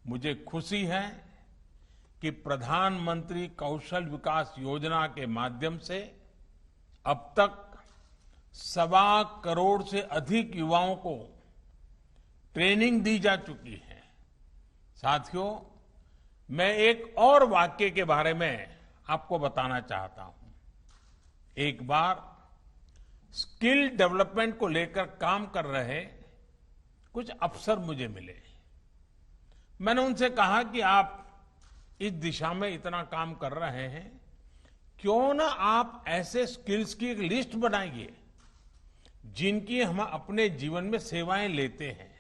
मुझे खुशी है कि प्रधानमंत्री कौशल विकास योजना के माध्यम से अब तक 1.25 करोड़ से अधिक युवाओं को ट्रेनिंग दी जा चुकी है। साथियों, मैं एक और वाक्य के बारे में आपको बताना चाहता हूं। एक बार स्किल डेवलपमेंट को लेकर काम कर रहे कुछ अफसर मुझे मिले। मैंने उनसे कहा कि आप इस दिशा में इतना काम कर रहे हैं, क्यों ना आप ऐसे स्किल्स की एक लिस्ट बनाइए जिनकी हम अपने जीवन में सेवाएं लेते हैं।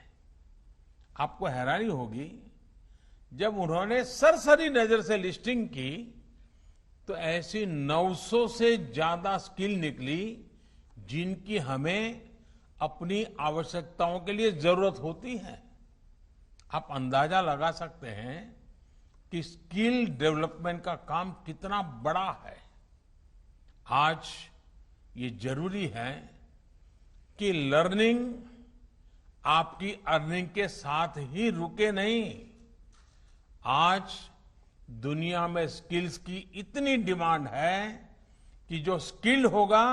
आपको हैरानी होगी, जब उन्होंने सरसरी नजर से लिस्टिंग की तो ऐसी 900 से ज्यादा स्किल निकली जिनकी हमें अपनी आवश्यकताओं के लिए जरूरत होती है। आप अंदाजा लगा सकते हैं कि स्किल डेवलपमेंट का काम कितना बड़ा है। आज ये जरूरी है कि लर्निंग आपकी अर्निंग के साथ ही रुके नहीं। आज दुनिया में स्किल्स की इतनी डिमांड है कि जो स्किल होगा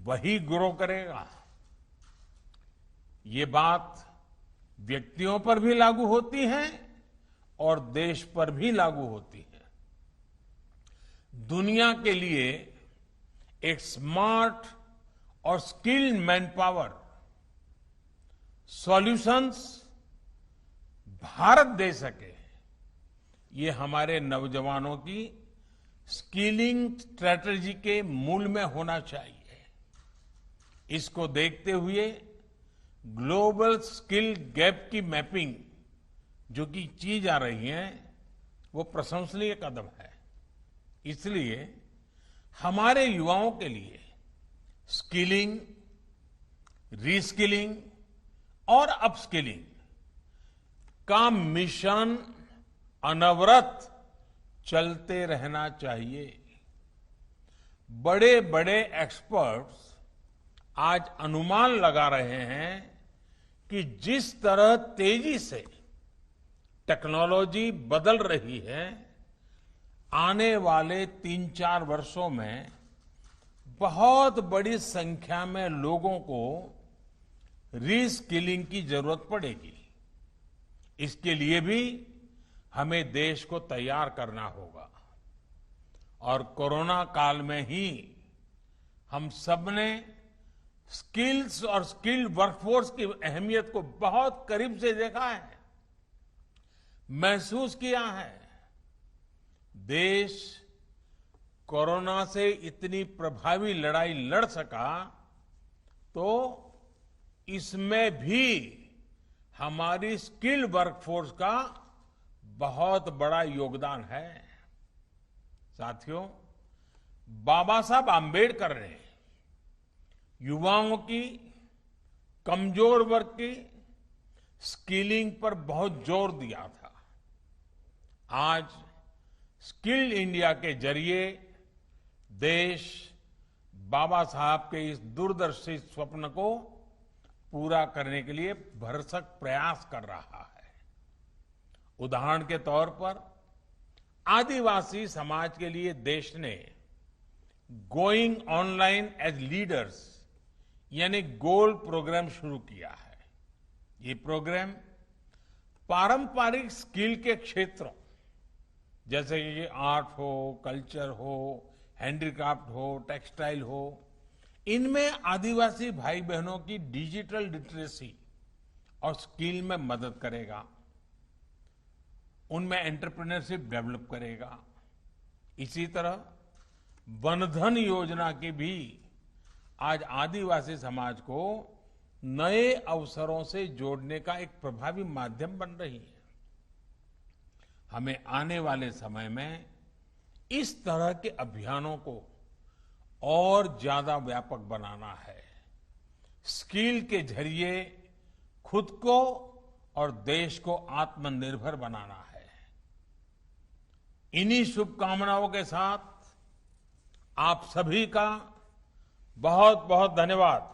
वही ग्रो करेगा। ये बात व्यक्तियों पर भी लागू होती है और देश पर भी लागू होती है। दुनिया के लिए एक स्मार्ट और skilled manpower solutions Bharat दे सके, ये हमारे नौजवानों की स्किलिंग स्ट्रेटजी के मूल में होना चाहिए। इसको देखते हुए ग्लोबल स्किल गैप की मैपिंग जो कि की जा रही है, वो प्रशंसनीय कदम है। इसलिए हमारे युवाओं के लिए स्किलिंग, रीस्किलिंग और अपस्किलिंग का मिशन अनवरत चलते रहना चाहिए। बड़े बड़े एक्सपर्ट्स आज अनुमान लगा रहे हैं कि जिस तरह तेजी से टेक्नोलॉजी बदल रही है, आने वाले 3-4 वर्षों में बहुत बड़ी संख्या में लोगों को रीस्किलिंग की जरूरत पड़ेगी। इसके लिए भी हमें देश को तैयार करना होगा। और कोरोना काल में ही हम सबने स्किल्स और स्किल्ड वर्कफोर्स की अहमियत को बहुत करीब से देखा है, महसूस किया है। देश कोरोना से इतनी प्रभावी लड़ाई लड़ सका तो इसमें भी हमारी स्किल्ड वर्कफोर्स का बहुत बड़ा योगदान है। साथियों, बाबा साहब आंबेडकर ने युवाओं की, कमजोर वर्ग की स्किलिंग पर बहुत जोर दिया था। आज स्किल्ड इंडिया के जरिए देश बाबा साहब के इस दूरदर्शी स्वप्न को पूरा करने के लिए भरसक प्रयास कर रहा है। उदाहरण के तौर पर आदिवासी समाज के लिए देश ने गोइंग ऑनलाइन एज लीडर्स यानी गोल्ड प्रोग्राम शुरू किया है। ये प्रोग्राम पारंपरिक स्किल के क्षेत्रों जैसे कि आर्ट हो, कल्चर हो, हैंडीक्राफ्ट हो, टेक्सटाइल हो, इनमें आदिवासी भाई बहनों की डिजिटल लिटरेसी और स्किल में मदद करेगा, उनमें एंटरप्रेन्योरशिप डेवलप करेगा। इसी तरह वनधन योजना की भी आज आदिवासी समाज को नए अवसरों से जोड़ने का एक प्रभावी माध्यम बन रही है। हमें आने वाले समय में इस तरह के अभियानों को और ज्यादा व्यापक बनाना है। स्किल के जरिए खुद को और देश को आत्मनिर्भर बनाना है। इन्हीं शुभकामनाओं के साथ आप सभी का बहुत बहुत धन्यवाद।